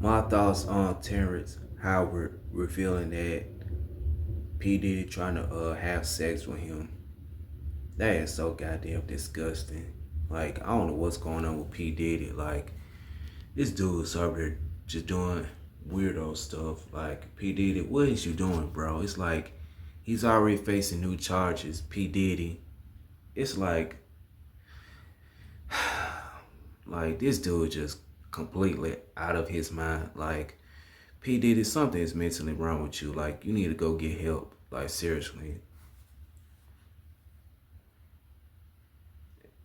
My thoughts on Terrence Howard revealing that P Diddy trying to have sex with him. That is so goddamn disgusting. Like, I don't know what's going on with P Diddy. Like, this dude is over there just doing weirdo stuff. Like, P Diddy, what is you doing, bro? It's like he's already facing new charges. P Diddy, it's like this dude just completely out of his mind. Like, P Diddy, something is mentally wrong with you. Like, you need to go get help. Like, seriously.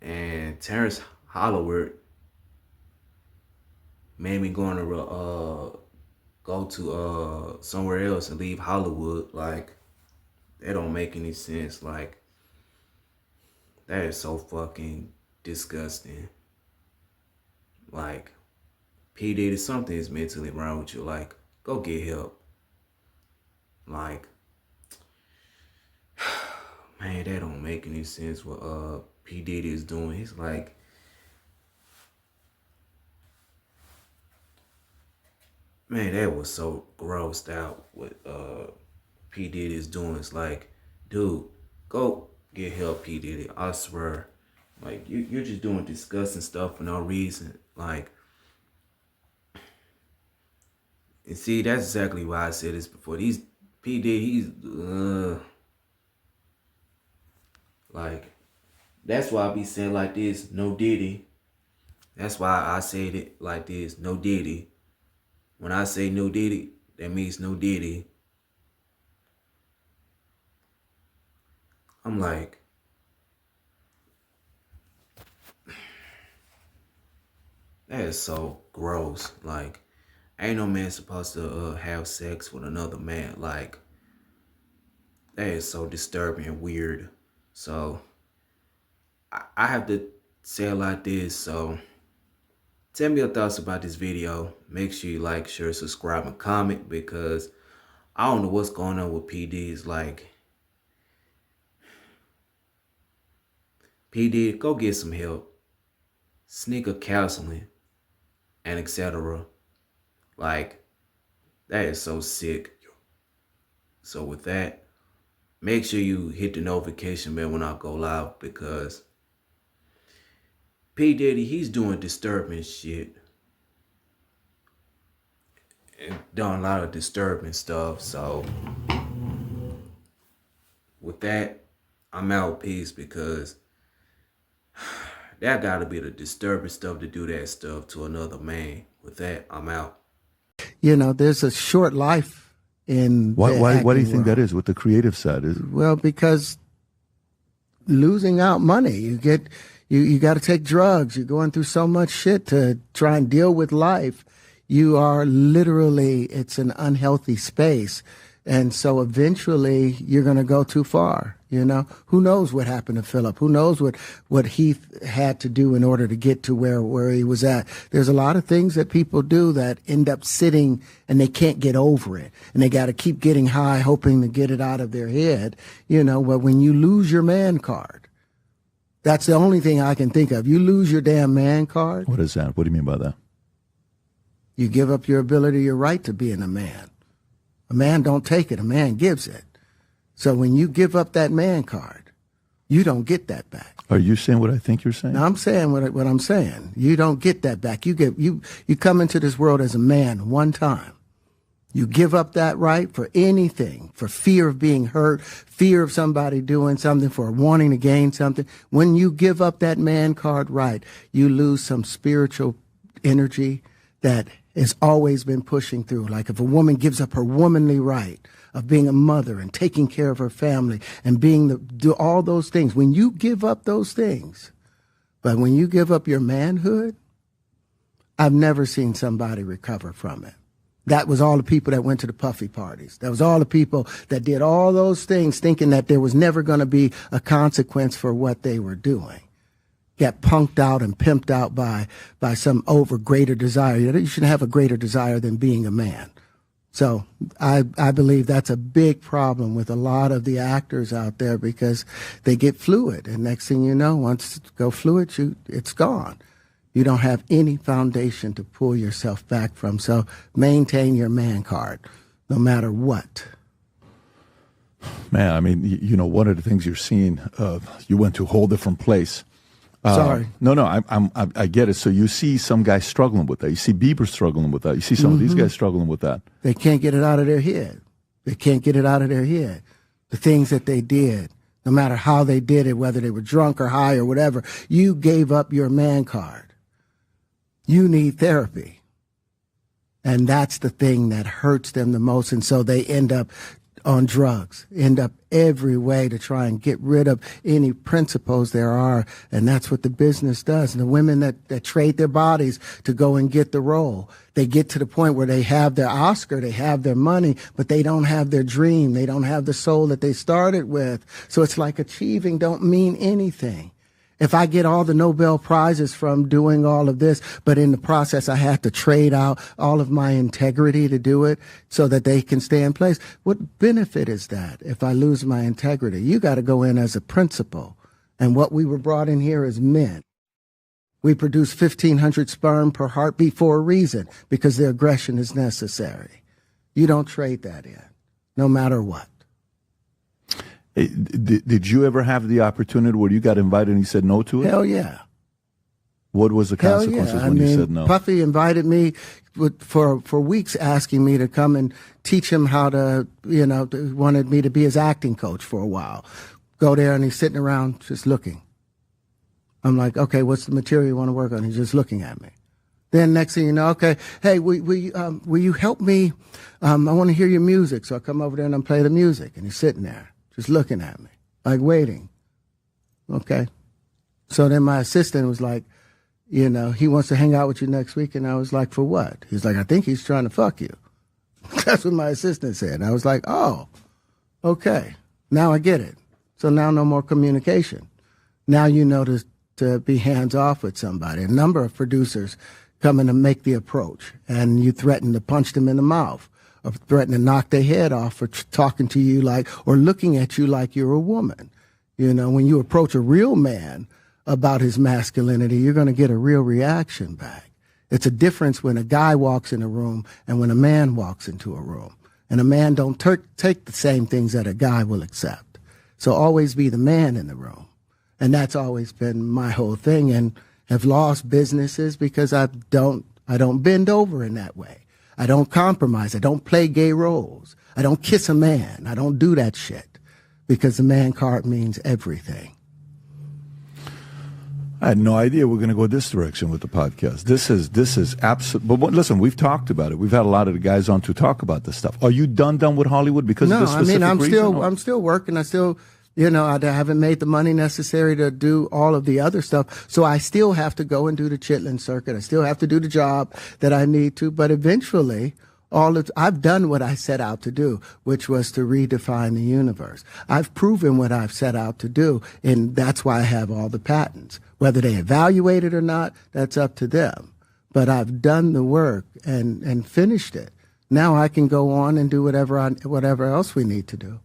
And Terrence Howard made me go to somewhere else and leave Hollywood. Like, that don't make any sense. Like, that is so fucking disgusting. Like, P Diddy, something is mentally wrong with you. Like, go get help. Like, man, that don't make any sense what P Diddy is doing. He's like, man, that was so grossed out what P Diddy is doing. It's like, dude, go get help, P Diddy. I swear. Like, you're just doing disgusting stuff for no reason. Like, and see, that's exactly why I said this before. These P Diddy, like, that's why I be saying like this, no Diddy. That's why I said it like this, no Diddy. When I say no Diddy, that means no Diddy. I'm like, that is so gross. Like, ain't no man supposed to have sex with another man. Like, that is so disturbing and weird. So, I have to say it like this. So, tell me your thoughts about this video. Make sure you like, share, subscribe, and comment, because I don't know what's going on with PD. It's like, PD, go get some help. Sneaker counseling and etc. Like, that is so sick. So with that, make sure you hit the notification bell when I go live, because P Diddy, he's doing disturbing shit and done a lot of disturbing stuff. So with that, I'm out. Peace, because that gotta be the disturbing stuff to do that stuff to another man. With that, I'm out. You know, there's a short life in why do you think world. that is with the creative side? Well, because losing out money, you got to take drugs. You're going through so much shit to try and deal with life. You are literally, it's an unhealthy space. And so eventually you're going to go too far. You know, who knows what happened to Philip? Who knows what Heath had to do in order to get to where he was at? There's a lot of things that people do that end up sitting and they can't get over it. And they got to keep getting high, hoping to get it out of their head. You know, but when you lose your man card, that's the only thing I can think of. You lose your damn man card. What is that? What do you mean by that? You give up your ability, your right to being a man. A man don't take it, a man gives it. So when you give up that man card, you don't get that back. Are you saying what I think you're saying? No, I'm saying what I'm saying. You don't get that back. You come into this world as a man one time. You give up that right for anything, for fear of being hurt, fear of somebody doing something, for wanting to gain something. When you give up that man card right, you lose some spiritual energy that has always been pushing through. Like if a woman gives up her womanly right of being a mother and taking care of her family and do all those things, when you give up those things, but when you give up your manhood, I've never seen somebody recover from it. That was all the people that went to the puffy parties. That was all the people that did all those things thinking that there was never going to be a consequence for what they were doing. Get punked out and pimped out by some greater desire. You shouldn't have a greater desire than being a man. So I believe that's a big problem with a lot of the actors out there, because they get fluid. And next thing you know, once you go fluid, it's gone. you don't have any foundation to pull yourself back from. So maintain your man card, no matter what. Man, I mean, you know, one of the things you're seeing, you went to a whole different place. Sorry. No, I get it. So you see some guys struggling with that. You see Bieber struggling with that. You see some of these guys struggling with that. They can't get it out of their head. They can't get it out of their head. The things that they did, no matter how they did it, whether they were drunk or high or whatever, you gave up your man card. You need therapy. And that's the thing that hurts them the most. And so they end up on drugs, end up every way to try and get rid of any principles there are. And that's what the business does. And the women that trade their bodies to go and get the role, they get to the point where they have their Oscar, they have their money, but they don't have their dream. They don't have the soul that they started with. So it's like achieving don't mean anything. If I get all the Nobel Prizes from doing all of this, but in the process I have to trade out all of my integrity to do it so that they can stay in place, what benefit is that if I lose my integrity? You got to go in as a principal. And what we were brought in here as men. We produce 1,500 sperm per heartbeat for a reason, because the aggression is necessary. You don't trade that in, no matter what. Did you ever have the opportunity where you got invited and you said no to it? Hell yeah. What was the consequences when you said no? Puffy invited me for weeks, asking me to come and teach him how to, wanted me to be his acting coach for a while. Go there and he's sitting around just looking. I'm like, okay, what's the material you want to work on? He's just looking at me. Then next thing you know, okay, hey, will you help me? I want to hear your music. So I come over there and I play the music, and he's sitting there just looking at me, like waiting. Okay. So then my assistant was like, he wants to hang out with you next week. And I was like, for what? He's like, I think he's trying to fuck you. That's what my assistant said. And I was like, oh, okay. Now I get it. So now no more communication. Now you know to be hands off with somebody. A number of producers come in to make the approach, and you threaten to punch them in the mouth, or threaten to knock their head off for talking to you or looking at you like you're a woman. When you approach a real man about his masculinity, you're going to get a real reaction back. It's a difference when a guy walks in a room and when a man walks into a room. And a man don't take the same things that a guy will accept. So always be the man in the room. And that's always been my whole thing, and have lost businesses because I don't bend over in that way. I don't compromise. I don't play gay roles. I don't kiss a man. I don't do that shit, because the man card means everything. I had no idea we're going to go this direction with the podcast. This is absolute. But listen, we've talked about it. We've had a lot of the guys on to talk about this stuff. Are you done with Hollywood because of this specific reason? I'm still working. I still, I haven't made the money necessary to do all of the other stuff. So I still have to go and do the Chitlin circuit. I still have to do the job that I need to. But eventually, I've done what I set out to do, which was to redefine the universe. I've proven what I've set out to do, and that's why I have all the patents. Whether they evaluate it or not, that's up to them. But I've done the work and finished it. Now I can go on and do whatever else we need to do.